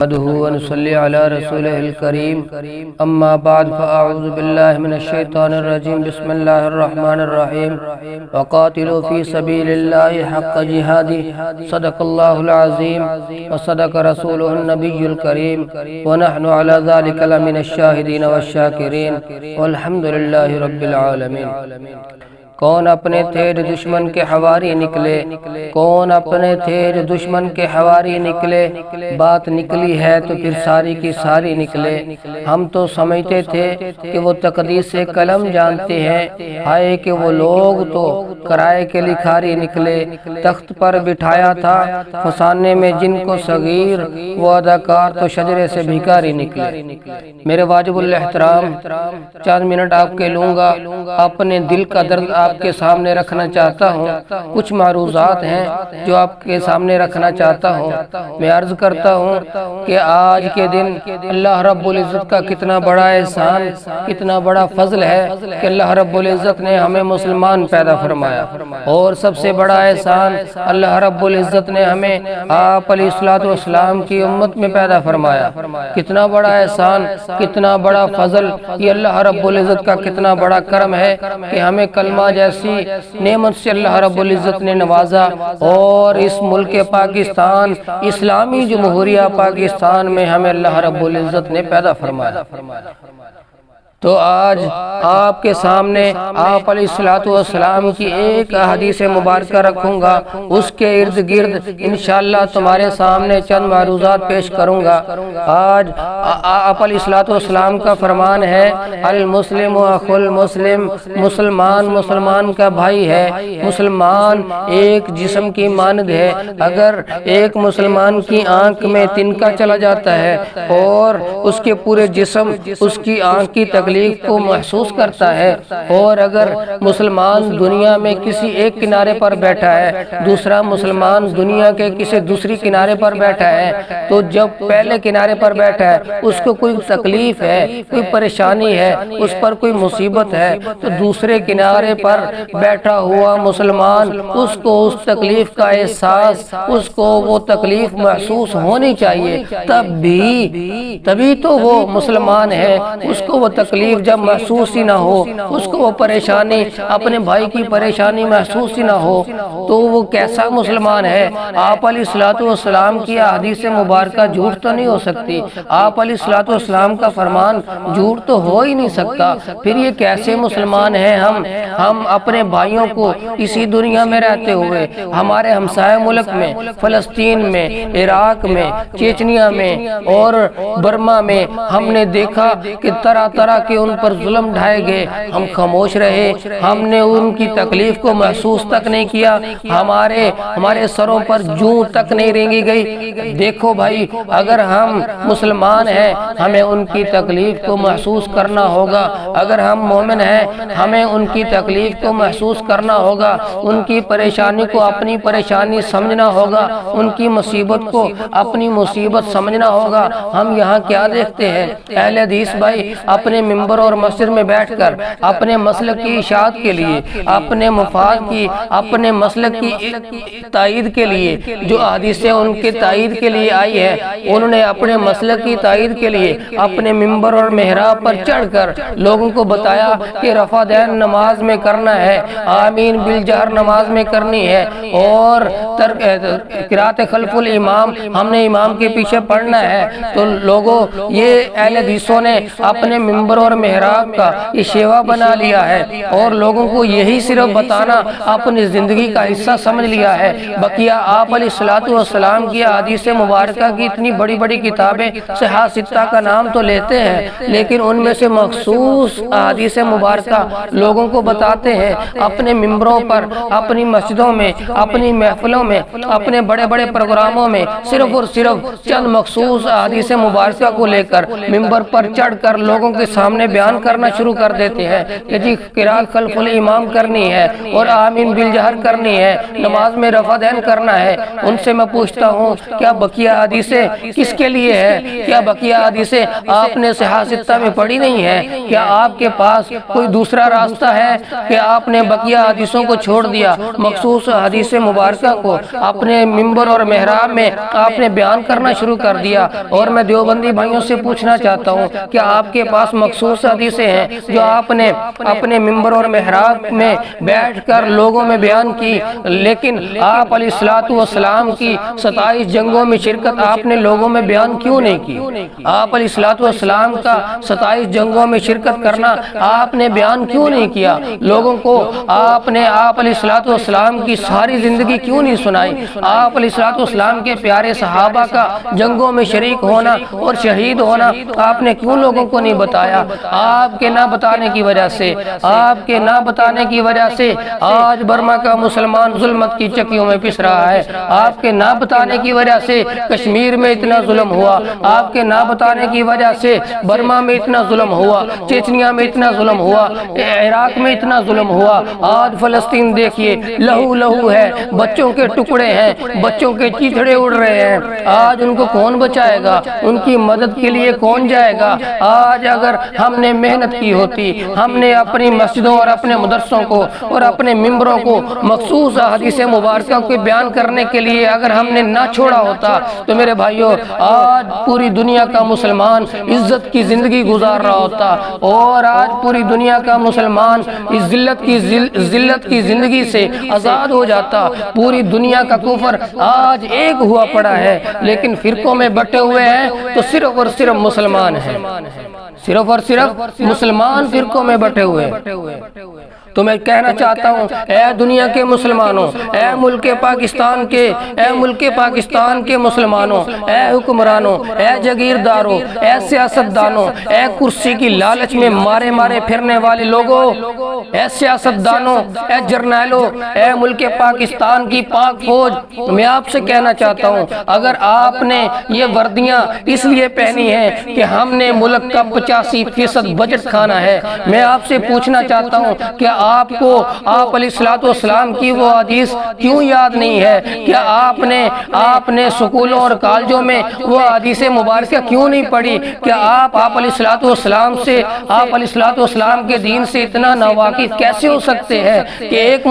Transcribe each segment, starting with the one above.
نحمده ونصلي على رسوله الكريم اما بعد فاعوذ بالله من الشيطان الرجيم بسم الله الرحمن الرحيم وقاتلوا في سبيل الله حق جهاده صدق الله العظيم وصدق رسوله النبي الكريم ونحن على ذلك لمن الشاهدين والشاكرين والحمد لله رب العالمين۔ کون اپنے تھے جو دشمن کے حواری نکلے، کون اپنے تھے جو دشمن کے حواری نکلے، بات نکلی ہے تو پھر ساری کی ساری نکلے۔ ہم تو سمجھتے تھے کہ وہ تقدیس سے قلم جانتے ہیں، ہائے کہ وہ لوگ تو کرائے کے لکھاری نکلے۔ تخت پر بٹھایا تھا فسانے میں جن کو صغیر، وہ اداکار تو شجرے سے بھیکاری نکلے۔ میرے واجب الاحترام چند منٹ آپ کے لوں گا، اپنے دل کا درد آپ کے سامنے رکھنا چاہتا ہوں۔ کچھ معروضات ہیں جو آپ کے سامنے رکھنا چاہتا ہوں۔ میں عرض کرتا ہوں کہ آج کے دن اللہ رب العزت کا کتنا بڑا احسان، کتنا بڑا فضل ہے کہ اللہ رب العزت نے ہمیں مسلمان پیدا فرمایا، اور سب سے بڑا احسان اللہ رب العزت نے ہمیں آپ علیہ السلام کی امت میں پیدا فرمایا۔ کتنا بڑا احسان، کتنا بڑا فضل، یہ اللہ رب العزت کا کتنا بڑا کرم ہے کہ ہمیں کلمہ جیسی نعمت سے اللہ رب العزت نے نوازا، اور اس ملک پاکستان، اسلامی جمہوریہ پاکستان میں ہمیں اللہ رب العزت نے پیدا فرمایا۔ تو آج آپ کے سامنے آپ علیہ السلام کی ایک حدیث مبارکہ رکھوں گا، اس کے ارد گرد انشاءاللہ تمہارے سامنے چند معروضات پیش کروں گا۔ آج آپ علیہ السلام کا فرمان ہے، المسلم اخو المسلم، مسلمان مسلمان کا بھائی ہے۔ مسلمان ایک جسم کی مانند ہے، اگر ایک مسلمان کی آنکھ میں تنکا چلا جاتا ہے اور اس کے پورے جسم اس کی آنکھ کی تکلیف کو محسوس کرتا ہے، اور اگر مسلمان دنیا میں کسی ایک کنارے پر بیٹھا ہے، دوسرا مسلمان دنیا کے کسی دوسری کنارے پر بیٹھا ہے، تو جب پہلے کنارے پر بیٹھا ہے اس کو کوئی تکلیف ہے، کوئی پریشانی ہے، اس پر کوئی مصیبت ہے، تو دوسرے کنارے پر بیٹھا ہوا مسلمان اس کو اس تکلیف کا احساس، اس کو وہ تکلیف محسوس ہونی چاہیے، تبھی تو وہ مسلمان ہے۔ اس کو وہ تکلیف جب محسوس ہی نہ ہو، اس کو وہ پریشانی، اپنے بھائی کی پریشانی محسوس ہی نہ ہو، تو وہ کیسا مسلمان ہے؟ آپ علیہ السلام کی حدیث مبارکہ جھوٹ تو نہیں ہو سکتی، آپ علیہ السلام کا فرمان جھوٹ تو ہو ہی نہیں سکتا، پھر یہ کیسے مسلمان ہیں ہم اپنے بھائیوں کو اسی دنیا میں رہتے ہوئے، ہمارے ہمسائے ملک میں، فلسطین میں، عراق میں، چیچنیا میں اور برما میں ہم نے دیکھا کہ طرح طرح کے ان پر ظلم ڈھائے گئے، ہم خاموش رہے، ہم نے ان کی تکلیف کو محسوس تک نہیں کیا، ہمارے سروں پر جوں تک نہیں رینگی گئی۔ دیکھو بھائی، اگر ہم مسلمان ہیں ہمیں ان کی تکلیف کو محسوس کرنا ہوگا، اگر ہم مومن ہیں ہمیں ان کی تکلیف کو محسوس کرنا ہوگا، ان کی پریشانی کو اپنی پریشانی سمجھنا ہوگا، ان کی مصیبت کو اپنی مصیبت سمجھنا ہوگا۔ ہم یہاں کیا دیکھتے ہیں؟ اہل حدیث بھائی اپنے ممبر اور مسجد میں بیٹھ کر اپنے مسلک کی اشاعت کے لیے، اپنے مفاد کی، اپنے مسلک کی تائید کے لیے، جو حدیثیں ان کے تائید کے لیے آئی ہے، انہوں نے اپنے مسلک کی تائید کے لیے اپنے ممبر اور محراب پر چڑھ کر لوگوں کو بتایا کہ رفع دین نماز میں کرنا ہے، آمین بالجہر نماز میں کرنی ہے، اور قرات خلف الامام ہم نے امام کے پیچھے پڑھنا ہے۔ تو لوگوں، یہ اہل حدیثوں نے اپنے ممبر اور محراب کا یہ شیوا بنا لیا ہے، اور لوگوں کو یہی صرف بتانا اپنی زندگی کا حصہ سمجھ لیا ہے۔ بقیہ آپ علیہ السلام کی حدیث مبارکہ کی اتنی بڑی بڑی کتابیں، صحاح ستہ کا نام تو لیتے ہیں، لیکن ان میں سے مخصوص حدیث مبارکہ لوگوں کو بتاتے ہیں اپنے ممبروں پر، اپنی مسجدوں میں، اپنی محفلوں میں، اپنے بڑے بڑے پروگراموں میں صرف اور صرف چند مخصوص حدیث مبارکہ کو لے کر ممبر پر چڑھ کر لوگوں کے سامنے سامنے بیان کرنا شروع کر دیتے ہیں کہ جی قرات خلف الامام کرنی ہے اور آمین بالجہر کرنی ہے، نماز میں رفع دین کرنا ہے۔ ان سے میں پوچھتا ہوں کیا بقیہ حدیثیں کس کے لیے ہے؟ کیا بقیہ حدیثیں آپ نے صحاح ستہ میں پڑھی نہیں ہے؟ کیا آپ کے پاس کوئی دوسرا راستہ ہے کہ آپ نے بقیہ حدیثوں کو چھوڑ دیا، مخصوص حدیث مبارکہ کو اپنے ممبر اور محراب میں آپ نے بیان کرنا شروع کر دیا؟ اور میں دیوبندی بھائیوں سے پوچھنا چاہتا ہوں کہ آپ کے پاس مخصوص حدیثیں ہیں جو آپ نے اپنے ممبر اور محراب میں بیٹھ کر لوگوں میں بیان کی، لیکن آپ علیہ الصلوۃ والسلام کی 27 جنگوں میں شرکت آپ نے لوگوں میں بیان کیوں نہیں کی؟ آپ علیہ الصلوۃ والسلام کا 27 جنگوں میں شرکت کرنا آپ نے بیان کیوں نہیں کیا؟ لوگوں کو آپ نے آپ علیہ الصلوۃ والسلام کی ساری زندگی کیوں نہیں سنائی؟ آپ علیہ الصلوۃ والسلام کے پیارے صحابہ کا جنگوں میں شریک ہونا اور شہید ہونا آپ نے کیوں لوگوں کو نہیں بتایا؟ آپ کے نہ بتانے کی وجہ سے، آپ کے نہ بتانے کی وجہ سے آج برما کا مسلمان ظلمت کی چکیوں میں پس رہا ہے۔ آپ کے نہ بتانے کی وجہ سے کشمیر میں اتنا ظلم ہوا، آپ کے نہ بتانے کی وجہ سے برما میں اتنا ظلم ہوا، چیچنیا میں اتنا ظلم ہوا، عراق میں اتنا ظلم ہوا۔ آج فلسطین دیکھیے لہو لہو ہے، بچوں کے ٹکڑے ہیں، بچوں کے چیتڑے اڑ رہے ہیں۔ آج ان کو کون بچائے گا؟ ان کی مدد کے لیے کون جائے گا؟ آج اگر ہم نے محنت کی ہوتی، ہم نے اپنی مسجدوں اور اپنے مدرسوں کو اور اپنے ممبروں کو مخصوص حدیث مبارکہ کو بیان کرنے کے لیے اگر ہم نے نہ چھوڑا ہوتا تو میرے بھائیوں آج پوری دنیا کا مسلمان عزت کی زندگی گزار رہا ہوتا، اور آج پوری دنیا کا مسلمان اس ذلت کی زندگی سے آزاد ہو جاتا۔ پوری دنیا کا کفر آج ایک ہوا پڑا ہے، لیکن فرقوں میں بٹے ہوئے ہیں تو صرف اور صرف مسلمان ہیں، صرف اور صرف مسلمان فرقوں میں بٹے ہوئے۔ تو میں کہنا چاہتا ہوں اے دنیا کے مسلمانوں، اے ملک پاکستان کے مسلمانوں، اے حکمرانوں، اے جاگیرداروں، اے سیاستدانوں، اے کرسی کی لالچ میں مارے مارے پھرنے والے لوگوں، اے سیاستدانوں، اے جرنیلوں، اے ملک پاکستان کی پاک فوج، میں آپ سے کہنا چاہتا ہوں اگر آپ نے یہ وردیاں اس لیے پہنی ہیں کہ ہم نے ملک کا 85% بجٹ کھانا ہے، میں آپ سے پوچھنا چاہتا ہوں کہ آپ کو آپ علیہ الصلوۃ والسلام کی وہ حدیث کیوں یاد نہیں ہے؟ کیا آپ نے سکولوں اور کالجوں میں وہ حدیث مبارکہ کیوں نہیں پڑھی؟ کیا آپ علیہ الصلوۃ والسلام سے، آپ علیہ الصلوۃ والسلام کے دین سے اتنا ناواقف کیسے ہو سکتے ہیں کہ ایک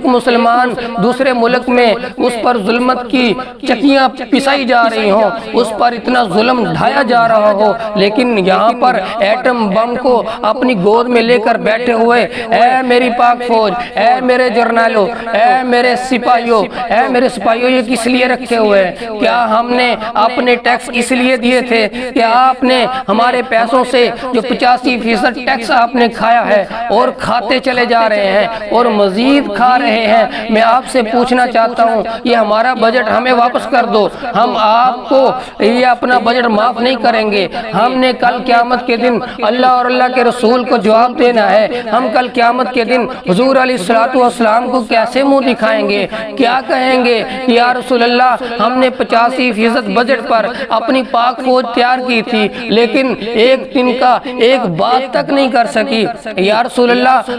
مسلمان دوسرے ملک میں اس پر ظلمت کی چکیاں پسائی جا رہی ہوں، اس پر اتنا ظلم ڈھایا جا رہا ہو، لیکن یہاں پر ایٹم بم کو اپنی گود میں لے کر بیٹھے ہوئے اے میری پاک فوج، اے میرے جرنیلوں، اے میرے سپاہیوں، یہ کس لیے رکھے ہوئے ہیں؟ کیا ہم نے اپنے ٹیکس اس لیے دیے تھے کہ آپ نے ہمارے پیسوں سے جو 85% ٹیکس آپ نے کھایا ہے اور کھاتے چلے جا رہے ہیں اور مزید کھا رہے ہیں؟ میں آپ سے پوچھنا چاہتا ہوں یہ ہمارا بجٹ ہمیں واپس کر دو، ہم آپ کو یہ اپنا بجٹ معاف نہیں کریں گے۔ ہم نے کل قیامت کے دن اللہ اور اللہ کے رسول کو جواب دینا ہے۔ ہم کل قیامت کے دن حضور علیہ الصلوۃ والسلام کو کیسے منہ دکھائیں گے؟ کیا کہیں گے کہ یا رسول اللہ ہم نے 85% بجٹ پر اپنی پاک فوج تیار کی تھی، لیکن ایک دن کا ایک بات تک نہیں کر سکی۔ یا رسول اللہ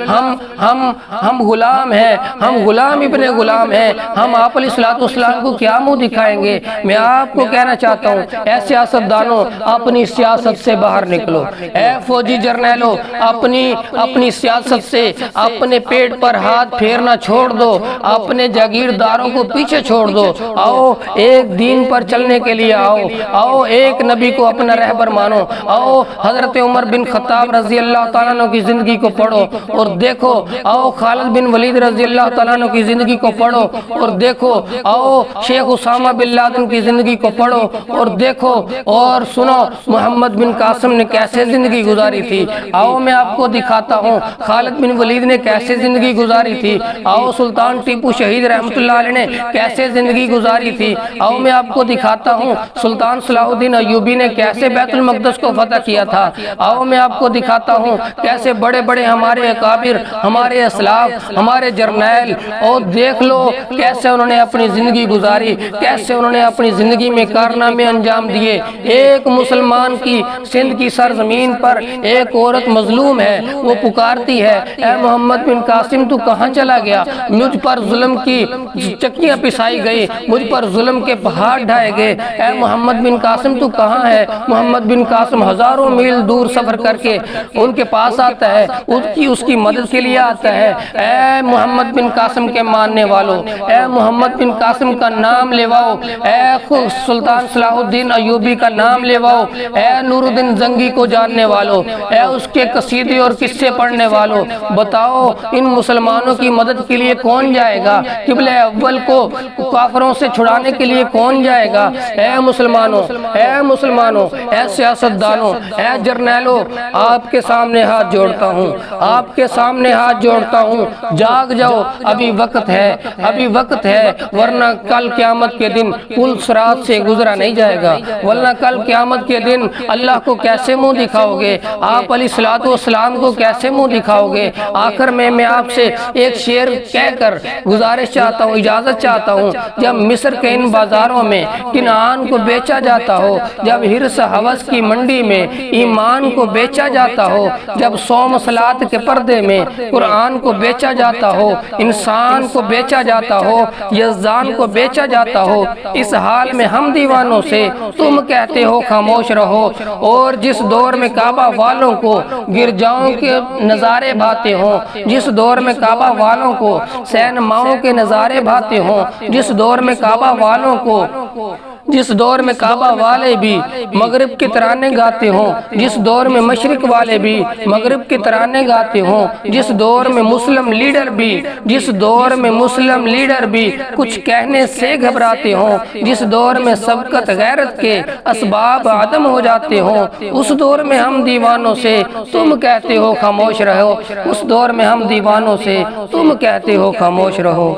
ہم غلام ہیں، ہم غلام ابن غلام ہیں، ہم آپ علیہ الصلوۃ والسلام کو کیا منہ دکھائیں گے؟ میں آپ کو کہنا چاہتا ہوں اے سیاستدانوں اپنی سیاست سے باہر نکلو، اے فوجی جرنیلوں اپنی سیاست سے اپنے پیٹ پر ہاتھ پھیرنا چھوڑ دو، اپنے جاگیرداروں کو پیچھے چھوڑ دو، آؤ ایک دین پر چلنے کے لیے آؤ ایک نبی کو اپنا رہبر مانو، آؤ حضرت عمر بن خطاب رضی اللہ تعالیٰ عنہ کی زندگی کو پڑھو اور دیکھو، آؤ خالد بن ولید رضی اللہ تعالیٰ عنہ کی زندگی کو پڑھو اور دیکھو، آؤ شیخ اسامہ بن لادن کی زندگی کو پڑھو اور دیکھو اور سنو محمد بن قاسم نے کیسے زندگی گزاری تھی۔ آؤ میں آپ کو دکھاتا ہوں خالد بن ولید نے کیسے زندگی گزاری تھی، آؤ سلطان ٹیپو شہید رحمۃ اللہ علیہ نے کیسے زندگی گزاری تھی، آؤ میں آپ کو دکھاتا ہوں سلطان صلاح الدین ایوبی نے کیسے بیت المقدس کو فتح کیا تھا، آؤ میں آپ کو دکھاتا ہوں کیسے بڑے بڑے ہمارے اکابر، ہمارے اسلاف، ہمارے جرنیل، اور دیکھ لو کیسے انہوں نے اپنی زندگی گزاری، کیسے انہوں نے اپنی زندگی میں کارنامے انجام دیے۔ ایک مسلمان کی سندھ کی سرزمین پر ایک عورت مظلوم ہے، وہ پکارتی ہے اے محمد بن قاسم تو کہاں چلا گیا، مجھ پر ظلم کی چکیاں پسائی گئی، مجھ پر ظلم کے پہاڑ ڈھائے گئے، اے محمد بن قاسم تو کہاں ہے۔ محمد بن قاسم ہزاروں میل دور سفر کر کے ان کے پاس آتا ہے، اس کی مدد کے لیے آتا ہے۔ اے محمد بن قاسم کے ماننے والوں، اے محمد بن قاسم کا نام لیواؤ، اے سلطان صلاح الدین ایوبی کا نام لیواؤ، اے نور الدین زنگی کو جاننے والوں، اے اس کے قصیدے اور قصے پڑھنے والوں، بتاؤ ان مسلمانوں کی مدد کے لیے کون جائے گا، قبلہ اول کو کافروں سے چھڑانے کے لیے کون جائے گا۔ اے مسلمانوں، اے مسلمانوں، اے سیاستدانوں، اے جرنیلوں، آپ کے سامنے ہاتھ جوڑتا ہوں، آپ کے سامنے ہاتھ جوڑتا ہوں، جاگ جاؤ، ابھی وقت ہے، ابھی وقت ہے، ورنہ کل قیامت کے دن پل صراط سے گزرا نہیں جائے گا، ورنہ کل قیامت کے دن اللہ کو کیسے منہ دکھاؤ گے، آپ علیہ الصلوۃ والسلام کو کیسے منہ دکھاؤ گے۔ آخر میں آپ سے ایک شعر کہہ کر گزارش چاہتا ہوں، اجازت چاہتا ہوں، جب مصر کے ان بازاروں میں کنعان کو بیچا جاتا ہو، جب حرص ہوس کی منڈی میں ایمان کو بیچا جاتا ہو، جب صوم صلاۃ کے پردے میں قرآن کو بیچا جاتا ہو، انسان کو بیچا جاتا ہو، یزدان کو بیچا جاتا ہو، اس حال میں ہم دیوانوں سے تم کہتے ہو خاموش رہو۔ اور جس دور میں کعبہ والوں کو گرجاؤں کے نظارے بھاتے ہوں، جس دور میں کعبہ والوں کو سینماؤں کے نظارے بھاتے ہوں، جس دور میں کعبہ والوں کو، جس دور میں کعبہ والے بھی مغرب کے ترانے گاتے ہوں، جس دور میں مشرق والے بھی مغرب کے ترانے گاتے ہوں، جس دور میں مسلم لیڈر بھی، جس دور میں مسلم لیڈر بھی کچھ کہنے سے گھبراتے ہوں، جس دور میں سبقت غیرت کے اسباب عدم ہو جاتے ہوں، اس دور میں ہم دیوانوں سے تم کہتے ہو خاموش رہو، اس دور میں ہم دیوانوں سے تم کہتے ہو خاموش رہو۔